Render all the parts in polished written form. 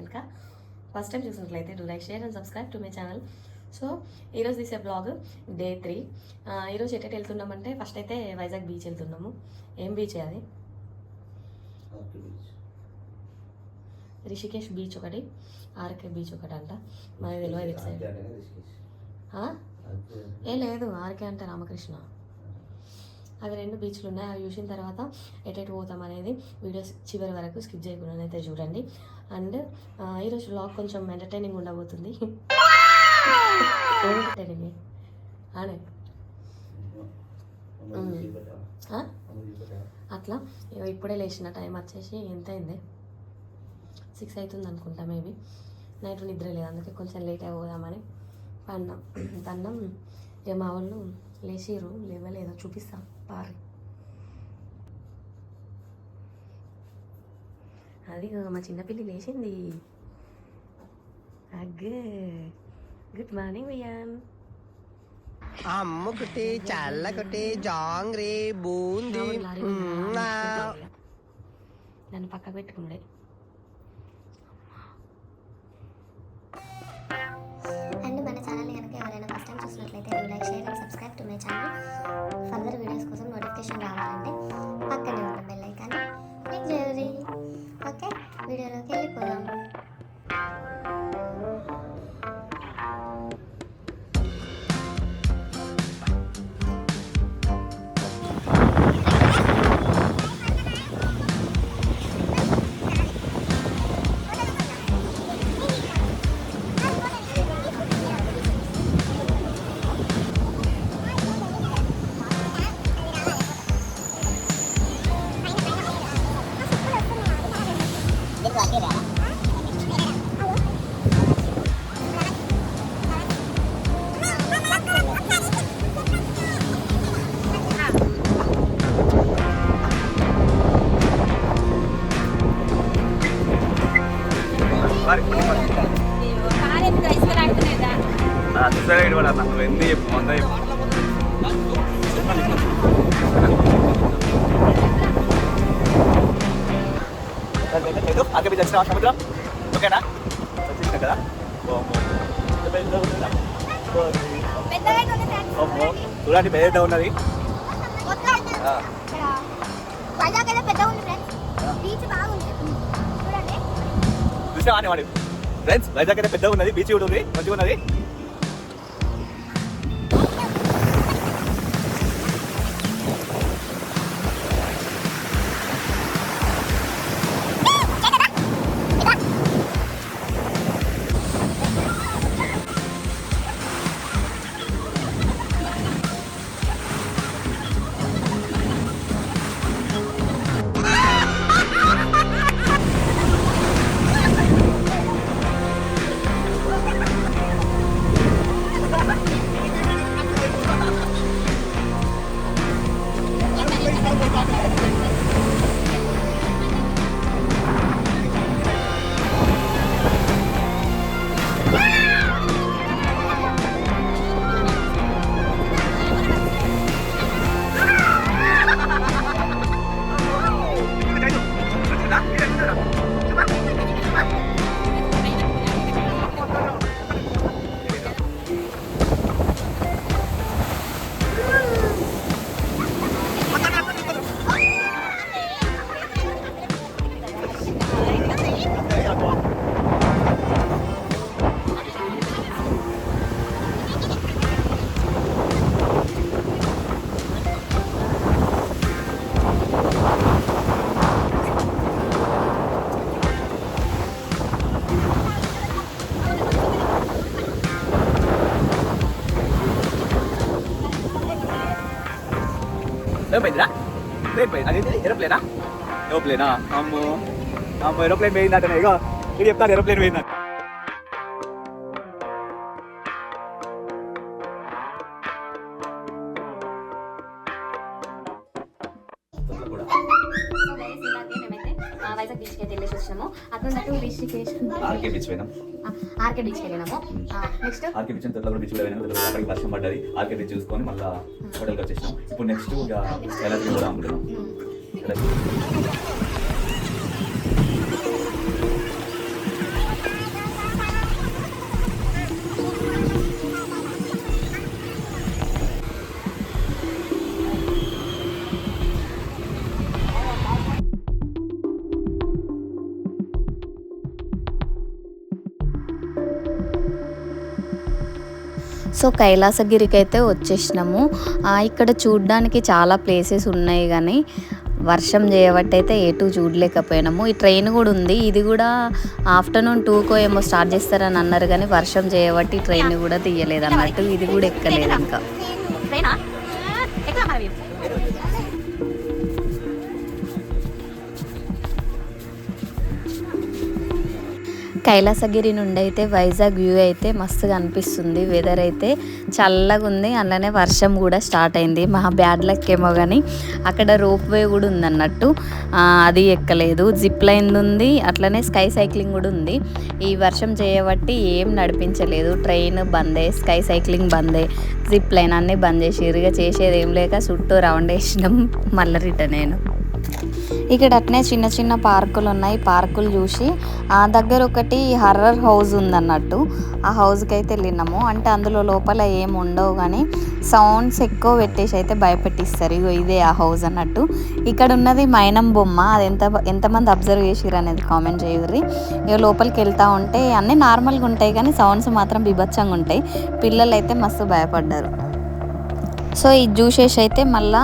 వెనుక first time చూసినట్లయితే do like share and subscribe to my channel. So ఈరోజు తీసే బ్లాగ్ డే 3. ఈరోజు ఎట్టెట్ వెళ్తున్నామంటే ఫస్ట్ అయితే వైజాగ్ బీచ్ వెళ్తున్నాము. ఏం బీచ్ అది? రిషికేష్ బీచ్ ఒకటి, ఆర్కే బీచ్ ఒకటి అంట. మరి తెలియదు ఇటు సైడ్. ఏ లేదు, ఆర్కే అంటే రామకృష్ణ. అవి 2 బీచ్లు ఉన్నాయి. అవి చూసిన తర్వాత ఎటు పోతాం అనేది వీడియోస్ చివరి వరకు స్కిప్ చేయకుండా అయితే చూడండి. అండ్ ఈరోజు వ్లాగ్ కొంచెం ఎంటర్టైనింగ్ ఉండబోతుంది. ఎంటర్టైనింగ్ అనే అట్లా. ఇప్పుడే లేచిన టైం వచ్చేసి ఎంత అయింది? 6 అవుతుంది అనుకుంటా. మేబీ నైట్ నిద్ర లేదు, అందుకే కొంచెం లేట్ అయిపోదామని తన్నం. ఇక మా వాళ్ళు లేచిర్రు, లేవలేదో చూపిస్తా పారి. అది మా చిన్నపిల్లి లేచింది. అగ్గే గుడ్ మార్నింగ్ వియాన్. అమ్ముకుటి చల్లకుటి జాంగ్రీ బూందీ నన్ను పక్కకు పెట్టుకుండే. అండ్ మన ఛానల్ని కనుక ఎవరైనా ఫస్ట్ టైం చూసినట్లయితే do like share and subscribe to my channel. Further videos కోసం నోటిఫికేషన్ రావాలంటే పక్కనే ఉన్న బెల్ ఐకాన్ క్లిక్ చేయండి. ఓకే, వీడియోలోకి వెళ్ళిపోదాం. సముద్రం ఓకేనా? వచ్చిన కదా చూడండి, పెద్ద ఉన్నది. చూసావా వాడు ఫ్రెండ్స్? వైజాగ్ అయితే పెద్దగా ఉన్నది, బీచ్ కూడా ఉంది, మంచిగా ఉన్నది. ఏమైందిరా? ప్లేన్ పోయింది. అది ఏరోప్లేనా? ఏరోప్లేనా? అమ్మో అమ్మో, ఏరోప్లేన్ పోయిందంటే ఇగో ఇది చెప్తాను, ఏరోప్లేన్ పోయిందంట. వైజాగ్ బీచ్కి అయితే వెళ్ళేసి వచ్చినాము. అక్కడ రిషికేష్ ఆర్కే బీచ్ పోయినాం. ఆర్కే బీచ్కి వెళ్ళినాము. నెక్స్ట్ ఆర్కే బీచ్ తొట్లగూడ బీచ్ కూడా పోయినాము. అక్కడికి వర్షం పడ్డది, ఆర్కే బీచ్ చూసుకొని మళ్ళీ హోటల్కి వచ్చేసినాం. ఇప్పుడు నెక్స్ట్ కైలాసగిరి కూడా అనుకుంటున్నాం. సో కైలాసగిరికి అయితే వచ్చేసినాము. ఇక్కడ చూడడానికి చాలా ప్లేసెస్ ఉన్నాయి కానీ వర్షం చేయబట్టి అయితే ఎటు చూడలేకపోయినాము. ఈ ట్రైన్ కూడా ఉంది, ఇది కూడా ఆఫ్టర్నూన్ 2కో ఏమో స్టార్ట్ చేస్తారని అన్నారు కానీ వర్షం చేయబట్టి ట్రైన్ కూడా తీయలేదు అన్నట్టు, ఇది కూడా ఎక్కలేదు ఇంకా. కైలాసగిరి నుండి అయితే వైజాగ్ వ్యూ అయితే మస్తుగా అనిపిస్తుంది. వెదర్ అయితే చల్లగా ఉంది, అలానే వర్షం కూడా స్టార్ట్ అయింది. మా బ్యాడ్ లక్ ఏమో కానీ అక్కడ రోప్ వే కూడా ఉందన్నట్టు, అది ఎక్కలేదు. జిప్ లైన్ ఉంది, అట్లనే స్కై సైక్లింగ్ కూడా ఉంది. ఈ వర్షం చేయబట్టి ఏం నడిపించలేదు, ట్రైన్ బందే, స్కై సైక్లింగ్ బందే, జిప్ లైన్ అన్నీ బంద్ చేసిర్రు. ఇక చేసేది ఏం లేక చుట్టూ రౌండ్ వేసినాం, మళ్ళీ రిటర్న్ అయినాం. ఇక్కడ అట్నే చిన్న చిన్న పార్కులు ఉన్నాయి, పార్కులు చూసి ఆ దగ్గర ఒకటి హర్రర్ హౌస్ ఉందన్నట్టు, ఆ హౌస్కి అయితే వెళ్ళినాము. అంటే అందులో లోపల ఏం ఉండవు కానీ సౌండ్స్ ఎక్కువ పెట్టేసి అయితే భయపెట్టిస్తారు. ఇగో ఇదే ఆ హౌస్ అన్నట్టు. ఇక్కడ ఉన్నది మైనం బొమ్మ, అది ఎంతమంది అబ్జర్వ్ చేసిర్రు అనేది కామెంట్ చేయర్రి. ఇక లోపలికి వెళ్తూ ఉంటే అన్నీ నార్మల్గా ఉంటాయి కానీ సౌండ్స్ మాత్రం బీభత్సంగా ఉంటాయి. పిల్లలు అయితే మస్తు భయపడ్డారు. సో ఇది చూసేసి అయితే మళ్ళా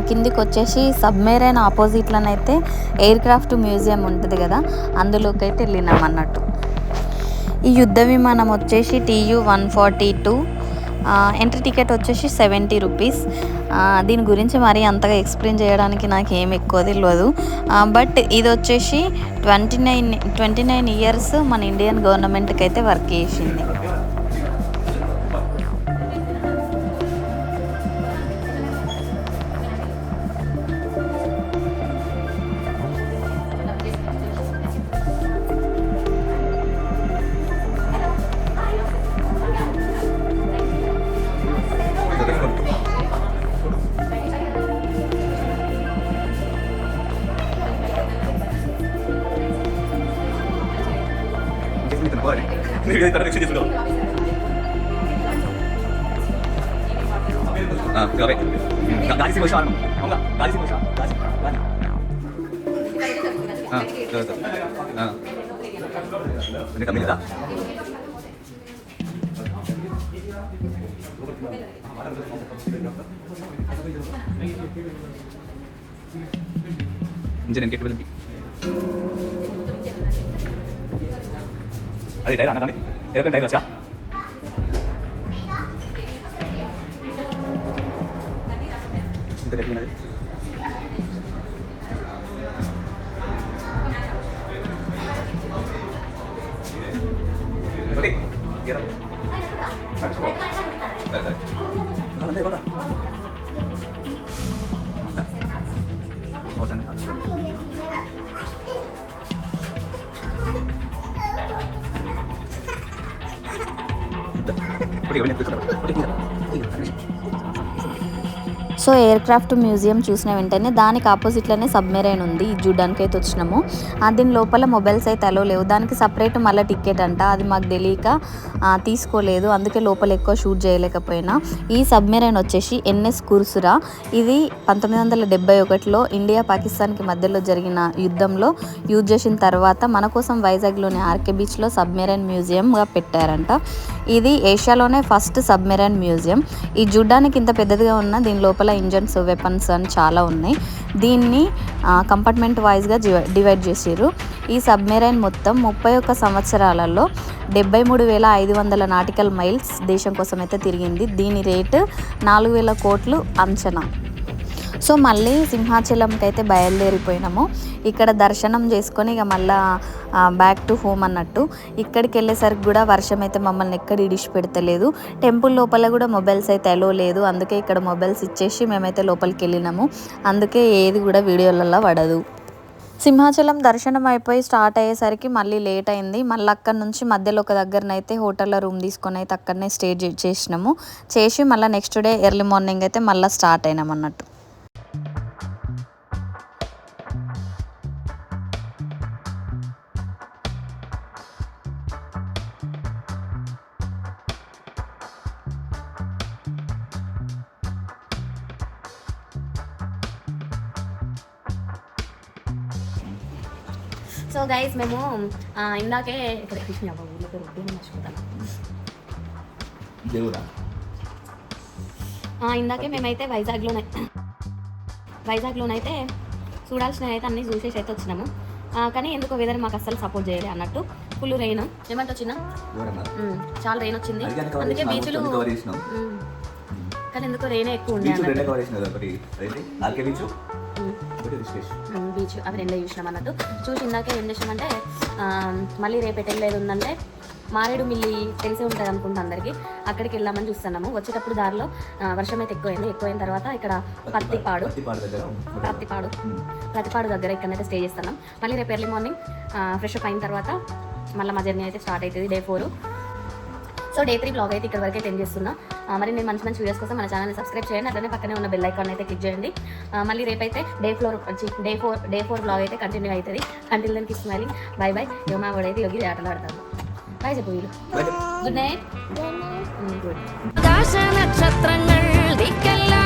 కిందికి వచ్చేసి సబ్మెరైన్ ఆపోజిట్లోనైతే ఎయిర్ క్రాఫ్ట్ మ్యూజియం ఉంటుంది కదా, అందులోకి అయితే వెళ్ళినాం అన్నట్టు. ఈ యుద్ధ విమానం వచ్చేసి TU-142, ఎంట్రీ టికెట్ వచ్చేసి 70 రూపీస్. దీని గురించి మరీ అంతగా ఎక్స్ప్లెయిన్ చేయడానికి నాకు ఏం ఎక్కువ తెలియదు. బట్ ఇది వచ్చేసి 29 ఇయర్స్ మన ఇండియన్ గవర్నమెంట్కి అయితే వర్క్ చేసింది. गाड़ी से बचा होगा, गाड़ी से बचा, गाड़ी हाँ हाँ मैंने कब मिला इंजन इनके केबल अरे टायर आना था एयरप्लेन टायर अच्छा సో ఎయిర్ క్రాఫ్ట్ మ్యూజియం చూసిన వెంటనే దానికి ఆపోజిట్లోనే సబ్మెరైన్ ఉంది, ఇది చూడడానికి అయితే వచ్చినాము. దీని లోపల మొబైల్స్ అయితే అలో లేవు, దానికి సపరేట్ మళ్ళీ టికెట్ అంట, అది మాకు తెలియక తీసుకోలేదు, అందుకే లోపల ఎక్కువ షూట్ చేయలేకపోయినా. ఈ సబ్మెరైన్ వచ్చేసి NS కుర్సురా, ఇది 1971లో ఇండియా పాకిస్తాన్కి మధ్యలో జరిగిన యుద్ధంలో యూజ్ చేసిన తర్వాత మన కోసం వైజాగ్లోని ఆర్కే బీచ్లో సబ్మెరైన్ మ్యూజియంగా పెట్టారంట. ఇది ఏషియాలోనే ఫస్ట్ సబ్మెరైన్ మ్యూజియం. ఈ చూడ్డానికి ఇంత పెద్దదిగా ఉన్న దీని లోపల ఇంజన్స్, వెపన్స్ అని చాలా ఉన్నాయి. దీన్ని కంపార్ట్మెంట్ వైజ్గా డివైడ్ చేసిర్రు. ఈ సబ్మెరైన్ మొత్తం 31 సంవత్సరాలలో 73,500 నాటికల్ మైల్స్ దేశం కోసం అయితే తిరిగింది. దీని రేటు 4,000 కోట్లు అంచనా. సో మళ్ళీ సింహాచలంకి అయితే బయలుదేరిపోయినాము. ఇక్కడ దర్శనం చేసుకొని ఇక మళ్ళీ బ్యాక్ టు హోమ్ అన్నట్టు. ఇక్కడికి వెళ్ళేసరికి కూడా వర్షం అయితే మమ్మల్ని ఎక్కడ ఇడిచి పెడతలేదు. టెంపుల్ లోపల కూడా మొబైల్స్ అయితే అలో లేదు, అందుకే ఇక్కడ మొబైల్స్ ఇచ్చేసి మేమైతే లోపలికి వెళ్ళినాము. అందుకే ఏది కూడా వీడియోలలో పడదు. సింహాచలం దర్శనం అయిపోయి స్టార్ట్ అయ్యేసరికి మళ్ళీ లేట్ అయింది. మళ్ళీ అక్కడ నుంచి మధ్యలో ఒక దగ్గరనైతే హోటల్లో రూమ్ తీసుకొని అయితే అక్కడనే స్టే చేసినాము. చేసి మళ్ళీ నెక్స్ట్ డే ఎర్లీ మార్నింగ్ అయితే మళ్ళీ స్టార్ట్ అయినాం అన్నట్టు. సో గైస్ మేము ఇందాకే ఇక్కడ ఊళ్ళో పేరు మర్చిపోతాను. దేవుడా ఇందాకే మేమైతే వైజాగ్లోనైతే చూడాల్సినవి అయితే అన్నీ చూసేసి అయితే వచ్చినాము. కానీ ఎందుకో వెదర్ మాకు అస్సలు సపోర్ట్ చేయలే అన్నట్టు. ఫుల్ రెయిన్ ఏమంటే వచ్చిందా, చాలా రెయిన్ వచ్చింది. అందుకే బీచ్లు కానీ ఎందుకో రెయిన్ ఎక్కువ ఉండే బీచ్ అవి రెండే చూసినాం అన్నట్టు. చూసి ఇందాకే ఏం చేసినామంటే మళ్ళీ రేపు ఎట్టలేదు ఉందంటే మారేడు మిల్లి తెలిసే ఉంటుంది అనుకుంటా అందరికీ, అక్కడికి వెళ్దామని చూస్తున్నాము. వచ్చేటప్పుడు దారిలో వర్షం అయితే ఎక్కువైన తర్వాత ఇక్కడ ప్రతిపాడు దగ్గర ఇక్కడైతే స్టే చేస్తున్నాం. మళ్ళీ రేపు ఎర్లీ మార్నింగ్ ఫ్రెష్ అప్ అయిన తర్వాత మళ్ళీ మా జర్నీ అయితే స్టార్ట్ అవుతుంది డే 4. సో డే 3 బ్లాగ్ అయితే ఇక్కడ వరకు అయితే ఎండ్ చేస్తున్నా. మరి నేను మంచి వీడియోస్ కోసం మన ఛానల్ని సబ్స్క్రైబ్ చేయండి. అట్లనే పక్కనే ఉన్న బెల్ ఐకాన్ అయితే క్లిక్ చేయండి. మళ్ళీ రేపైతే డే 4 బ్లాగ్ అయితే కంటిన్యూ అవుతుంది. కంటిన్యూ దానికి స్మైలింగ్ బాయ్ బాయ్. యోమా వాడైతే యోగి ఆటలు ఆడతాను. బాయ్ చెప్పు వీళ్ళు. Good night. ఆకాశ నక్షత్రങ്ങൾ దిక్కెల్లా